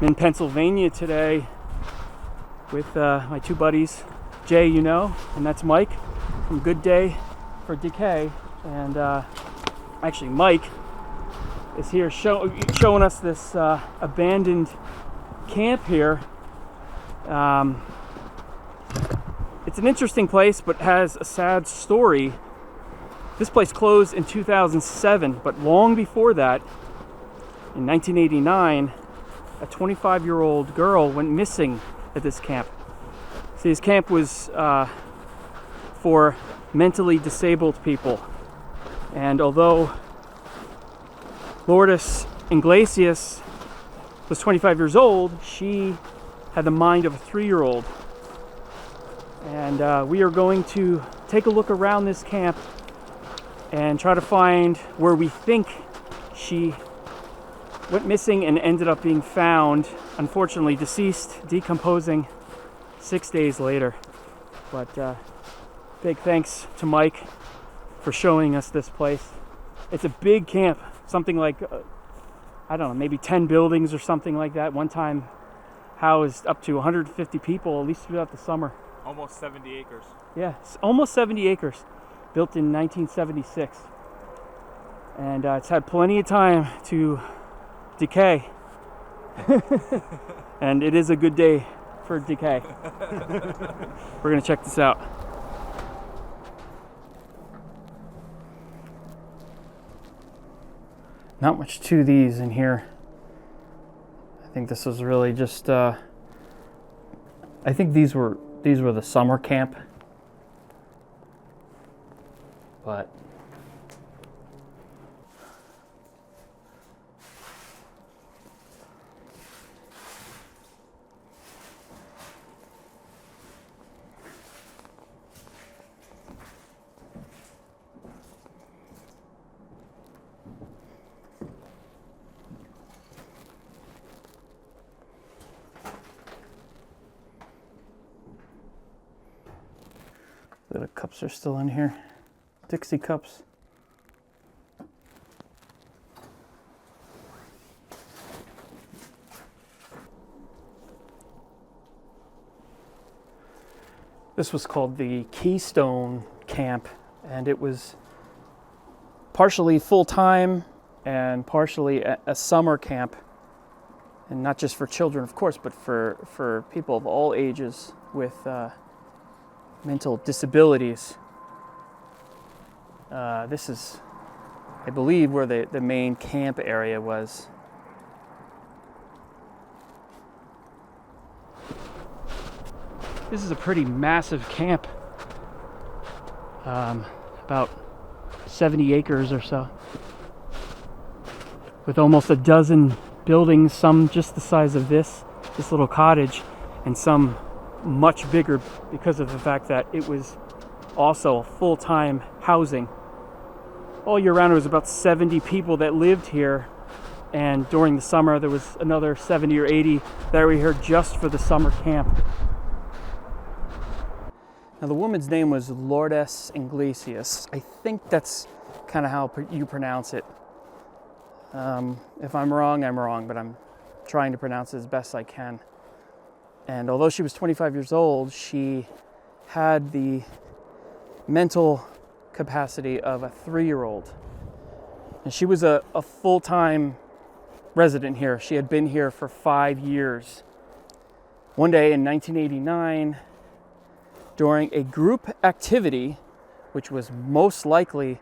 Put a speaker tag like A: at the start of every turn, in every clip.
A: I'm in Pennsylvania today with my two buddies, Jay, and that's Mike from Good Day for Decay. And actually, Mike is here showing us this abandoned camp here. It's an interesting place, but has a sad story. This place closed in 2007, but long before that, in 1989, a 25-year-old girl went missing at this camp. See, this camp was for mentally disabled people. And although Lourdes Inglesias was 25 years old, she had the mind of a 3-year-old. And we are going to take a look around this camp and try to find where we think she went missing and ended up being found, unfortunately deceased, decomposing 6 days later. But big thanks to Mike for showing us this place. It's a big camp, something like, I don't know, maybe 10 buildings or something like that. One time housed up to 150 people, at least throughout the summer.
B: Almost 70 acres.
A: Yeah, almost 70 acres, built in 1976. And it's had plenty of time to decay. And it is a good day for decay. We're going to check this out. Not much to these in here. I think this was really just, I think these were the summer camp. But the cups are still in here. Dixie cups. This was called the Keystone Camp, and it was partially full-time and partially a summer camp, and not just for children, of course, but for people of all ages with mental disabilities. This is, I believe, where the main camp area was. This is a pretty massive camp, about 70 acres or so, with almost a dozen buildings, some just the size of this little cottage, and some much bigger because of the fact that it was also full-time housing. All year round, it was about 70 people that lived here, and during the summer there was another 70 or 80 that were here just for the summer camp. Now, the woman's name was Lourdes Inglesias. I think that's kind of how you pronounce it. If I'm wrong, but I'm trying to pronounce it as best I can. And although she was 25 years old, she had the mental capacity of a 3-year-old. And she was a full-time resident here. She had been here for 5 years. One day in 1989, during a group activity, which was most likely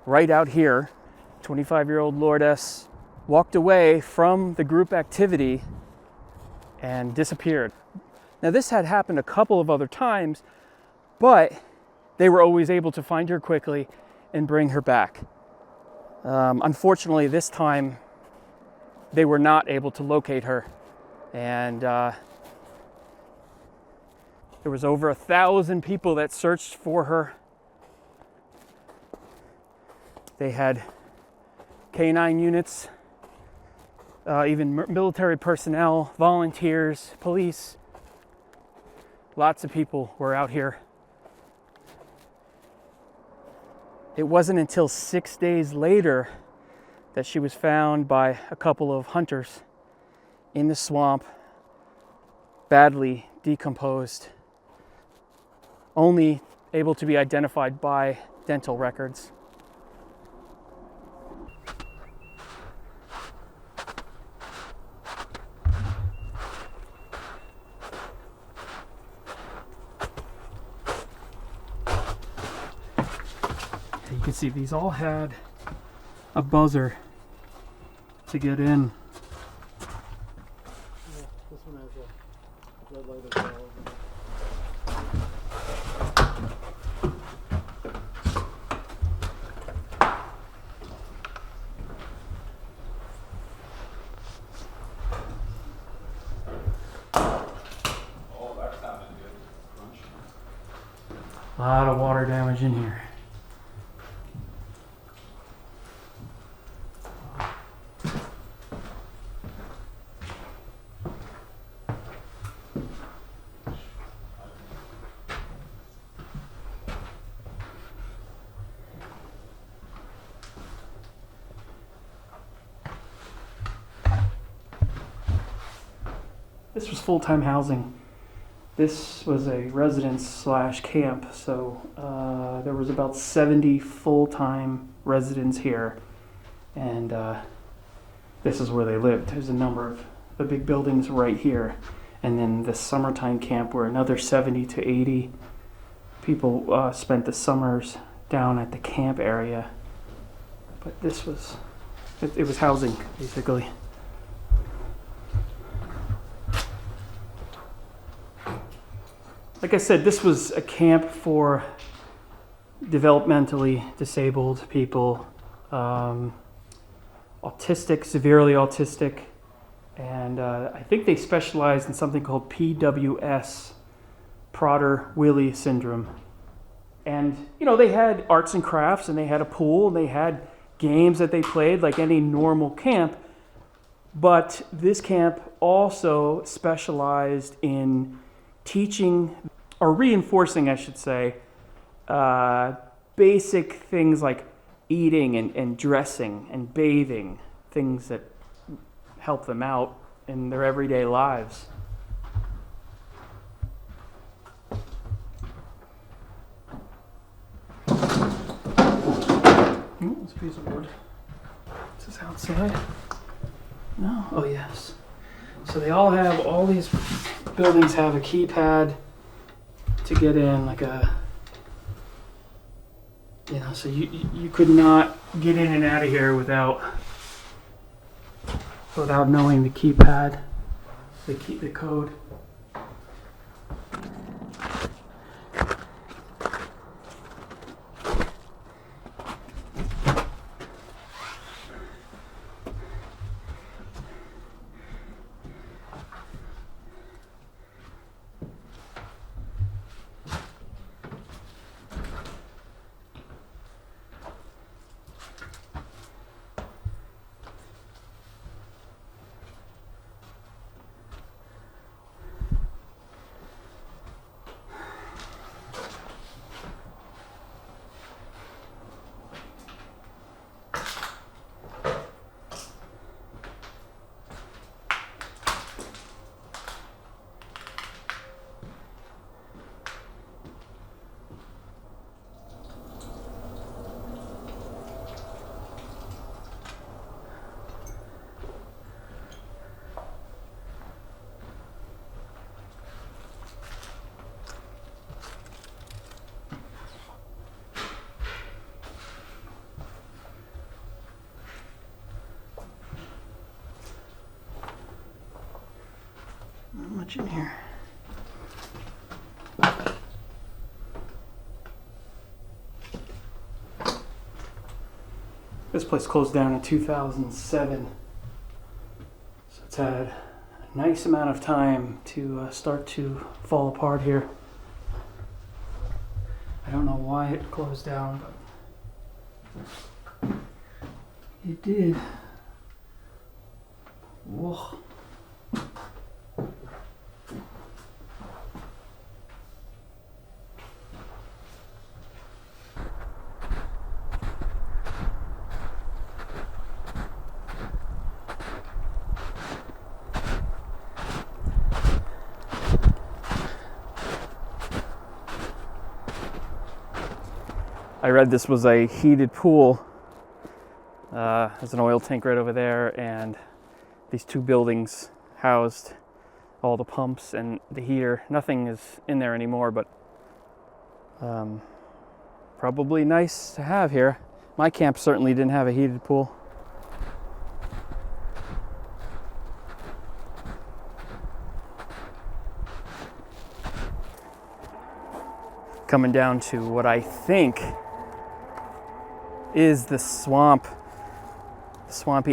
A: right out here, 25-year-old Lourdes walked away from the group activity and disappeared. Now, this had happened a couple of other times, but they were always able to find her quickly and bring her back. Unfortunately, this time they were not able to locate her, and there was over 1,000 people that searched for her. They had K-9 units, even military personnel, volunteers, police. Lots of people were out here. It wasn't until 6 days later that she was found by a couple of hunters in the swamp, badly decomposed, only able to be identified by dental records. You can see these all had a buzzer to get in.
B: Yeah, this one has a red light as well.
C: Oh, that sounded good. Crunch.
A: A lot of water damage in here. This was full-time housing. This was a residence slash camp, so there was about 70 full-time residents here, and this is where they lived. There's a number of the big buildings right here, and then the summertime camp where another 70 to 80 people spent the summers down at the camp area. But this was, it was housing, basically. Like I said, this was a camp for developmentally disabled people, autistic, severely autistic, and I think they specialized in something called PWS, Prader-Willi syndrome. And, you know, they had arts and crafts, and they had a pool, and they had games that they played like any normal camp, but this camp also specialized in teaching, or reinforcing, I should say, basic things like eating and dressing and bathing, things that help them out in their everyday lives. Ooh, it's a piece of wood. Is this outside? No? Oh, yes. So they all have, all these buildings have a keypad to get in, like a, you know, so you could not get in and out of here without knowing the keypad, the code. Not much in here. This place closed down in 2007, so it's had a nice amount of time to start to fall apart here. I don't know why it closed down, but it did. Whoa. I read this was a heated pool. There's an oil tank right over there, and these two buildings housed all the pumps and the heater. Nothing is in there anymore, but probably nice to have here. My camp certainly didn't have a heated pool. Coming down to what I think is the swampy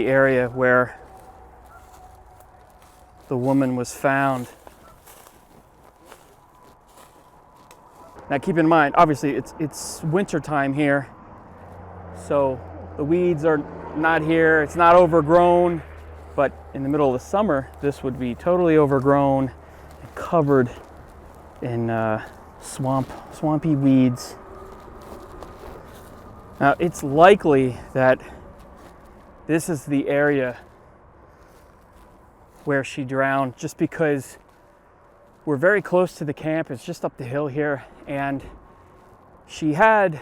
A: area where the woman was found. Now keep in mind, obviously it's winter time here, so the weeds are not here, it's not overgrown, but in the middle of the summer, this would be totally overgrown and covered in swampy weeds. Now it's likely that this is the area where she drowned, just because we're very close to the camp. It's just up the hill here, and she had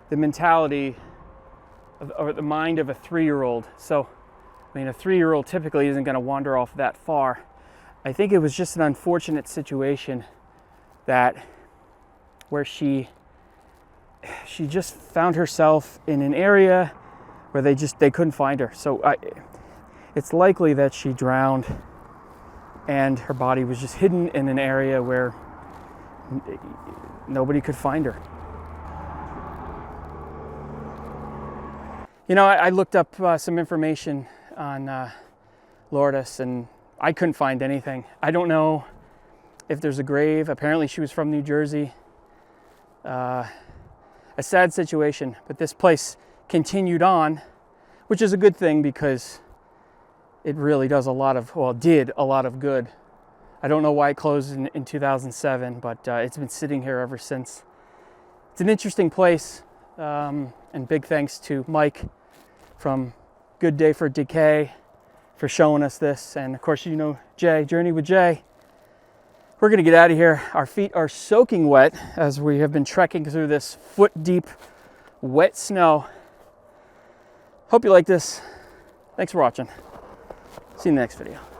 A: the mentality or the mind of a 3-year-old. So, I mean, a 3-year-old typically isn't going to wander off that far. I think it was just an unfortunate situation that where she just found herself in an area where they couldn't find her. So it's likely that she drowned and her body was just hidden in an area where nobody could find her. You know, I looked up some information on Lourdes, and I couldn't find anything. I don't know if there's a grave. Apparently she was from New Jersey. A sad situation, but this place continued on, which is a good thing because it really did a lot of good. I don't know why it closed in 2007, but it's been sitting here ever since. It's an interesting place, and big thanks to Mike from Good Day for Decay for showing us this, and of course, you know, Jay, Journey with Jay. We're gonna get out of here. Our feet are soaking wet as we have been trekking through this foot-deep wet snow. Hope you like this. Thanks for watching. See you in the next video.